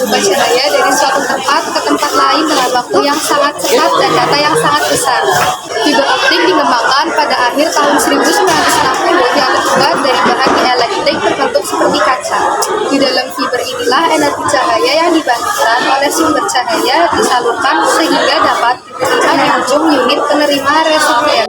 membuka cahaya dari suatu tempat ke tempat lain dengan waktu yang sangat cepat dan data yang sangat besar. Fiber optik dikembangkan pada akhir tahun 1960 yang terbuat dari bahan dielektrik terbentuk seperti kaca. Di dalam fiber inilah energi cahaya yang dibangkitkan oleh sumber cahaya disalurkan sehingga dapat diterima di ujung unit penerima reseptor.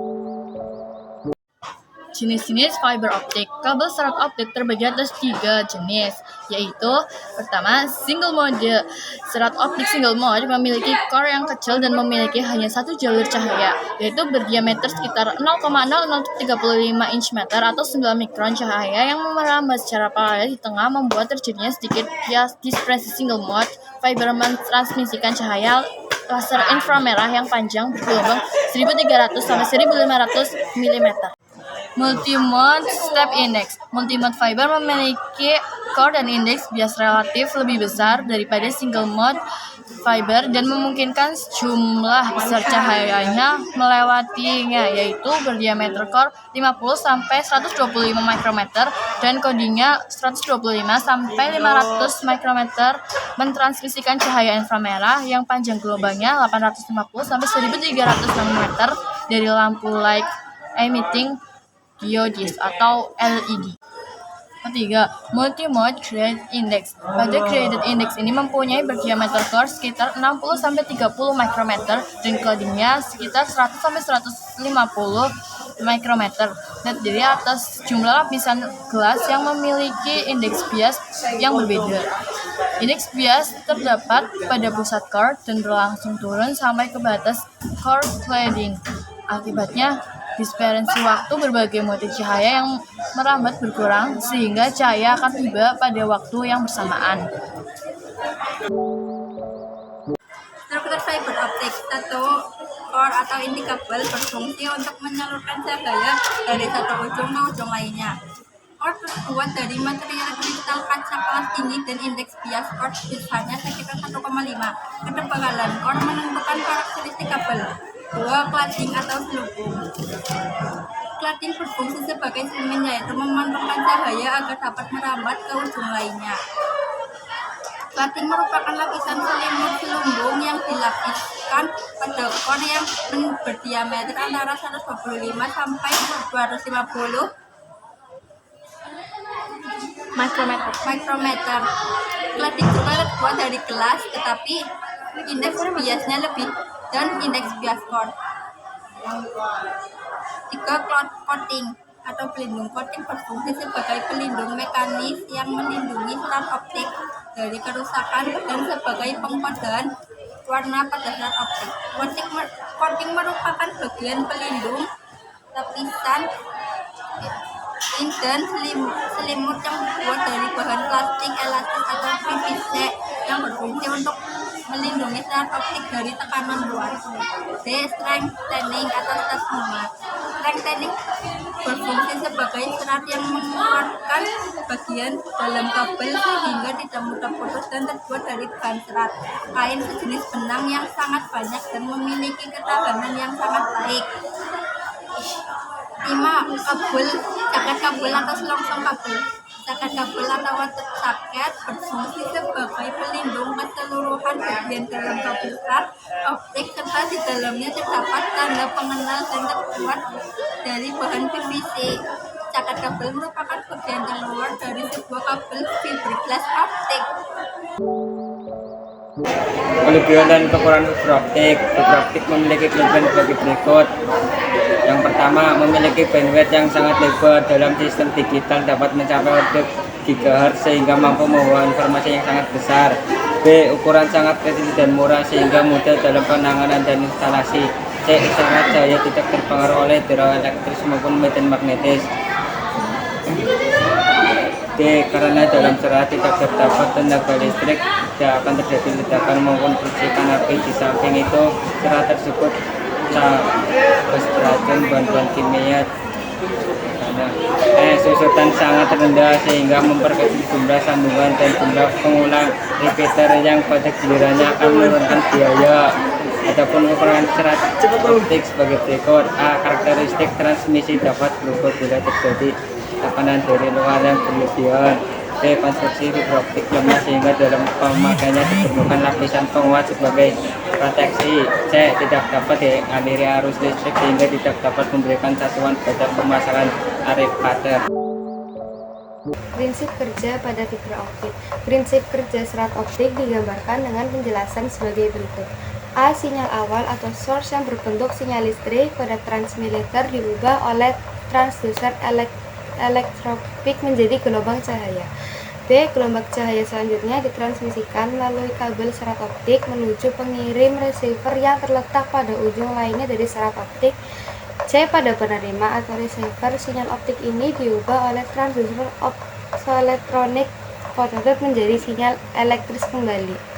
Jenis-jenis fiber optik. Kabel serat optik terbagi atas 3 jenis, yaitu pertama, single mode. Serat optik single mode memiliki core yang kecil dan memiliki hanya satu jalur cahaya, yaitu berdiameter sekitar 0,0035 inch meter atau 9 mikron cahaya yang merambat secara paralel di tengah membuat terjadinya sedikit dispersi. Single mode fiber mentransmisikan cahaya laser inframerah yang panjang bergelombang 1300 sampai 1500 mm. Multimode step index. Multimode fiber memiliki core dan indeks bias relatif lebih besar daripada single mode fiber dan memungkinkan jumlah besar cahayanya melewatinya, yaitu berdiameter core 50 sampai 125 mikrometer dan codingnya 125 sampai 500 mikrometer, mentransmisikan cahaya inframerah yang panjang gelombangnya 850 sampai 1300 nanometer dari lampu light emitting diodes atau LED. Ketiga, multimode created index. Pada created index ini mempunyai berdiameter core sekitar 60-30 mikrometer dan codingnya sekitar 100-150 mikrometer. Terdiri atas jumlah lapisan gelas yang memiliki indeks bias yang berbeda. Indeks bias terdapat pada pusat core dan berlangsung turun sampai ke batas core cladding. Akibatnya, dispersi waktu berbagai motif cahaya yang merambat berkurang sehingga cahaya akan tiba pada waktu yang bersamaan. Struktur fiber optik. Satu, core atau inti kabel berfungsi untuk menyalurkan cahaya dari satu ujung ke ujung lainnya. Core terbuat dari material kristal kaca kelas tinggi dan indeks bias core biasanya sekitar 1,5. Ketebalan core menentukan karakteristik kabel. 2. Cladding atau selubung. Cladding berfungsi sebagai semen, yaitu memantulkan cahaya agar dapat merambat ke ujung lainnya. Cladding merupakan lapisan selimut selubung yang dilapiskan pada core yang berdiameter antara 125 sampai 250 mikrometer. Cladding juga terbuat dari gelas, tetapi indeks biasnya lebih dan indeks bias core. 3. Coating atau pelindung. Coating berfungsi sebagai pelindung mekanis yang melindungi serat optik dari kerusakan dan sebagai pengkodean warna pada serat optik. Coating merupakan bagian pelindung lapisan dan selimut yang terbuat dari bahan plastik elastis atau PVC yang berfungsi untuk melindungi serat optik dari tekanan luar. D. Strengthening atau stasmuma. Strengthening berfungsi sebagai serat yang menguatkan bagian dalam kabel sehingga tidak mudah putus dan terbuat dari bahan serat kain sejenis benang yang sangat banyak dan memiliki ketahanan yang sangat baik. 5. Kabel, jaket kabel atau selongsong kabel. Jaket kabel atau water jaket berfungsi sebagai pelindung keseluruhan bagian dalam kabel serat optik serta di dalamnya terdapat tanda pengenal dan terbuat dari bahan PVC. Jaket kabel merupakan bagian terluar dari sebuah kabel fiberglass optik. Kelebihan dan kekurangan fiber optik. Fiber optik memiliki kelebihan sebagai berikut. Yang pertama, memiliki bandwidth yang sangat lebar dalam sistem digital, dapat mencapai order GHz sehingga mampu membawa informasi yang sangat besar. B. Ukuran sangat kecil dan murah sehingga mudah dalam penanganan dan instalasi. C. Serat cahaya tidak terpengaruh oleh derajat elektris maupun medan magnetis. D. Karena dalam serat tidak terdapat tenaga listrik, tidak akan terjadi ledakan maupun percikan api. Di samping itu, serat tersebut bebas beracun bahan-bahan kimia. Susutan sangat rendah sehingga memperkecil jumlah sambungan dan jumlah pengulang repeater yang pada gilirannya akan menurunkan biaya. Adapun ukuran serat optik sebagai berikut. A. Karakteristik transmisi dapat berubah bila terjadi tekanan dari luar yang berlebihan. D. Konstruksi fiberoptik lemah sehingga dalam pemakaiannya diperlukan lapisan penguat sebagai proteksi. C. Tidak dapat dialiri arus listrik sehingga tidak dapat memberikan satuan pada pemasangan arif pater. Prinsip kerja pada fiberoptik. Prinsip kerja serat optik digambarkan dengan penjelasan sebagai berikut. A. Sinyal awal atau source yang berbentuk sinyal listrik pada transmitter diubah oleh transducer elektropik menjadi gelombang cahaya. B. Gelombang cahaya selanjutnya ditransmisikan melalui kabel serat optik menuju pengirim receiver yang terletak pada ujung lainnya dari serat optik. C. Pada penerima atau receiver, sinyal optik ini diubah oleh transducer optoelektronik fototronik menjadi sinyal elektris kembali.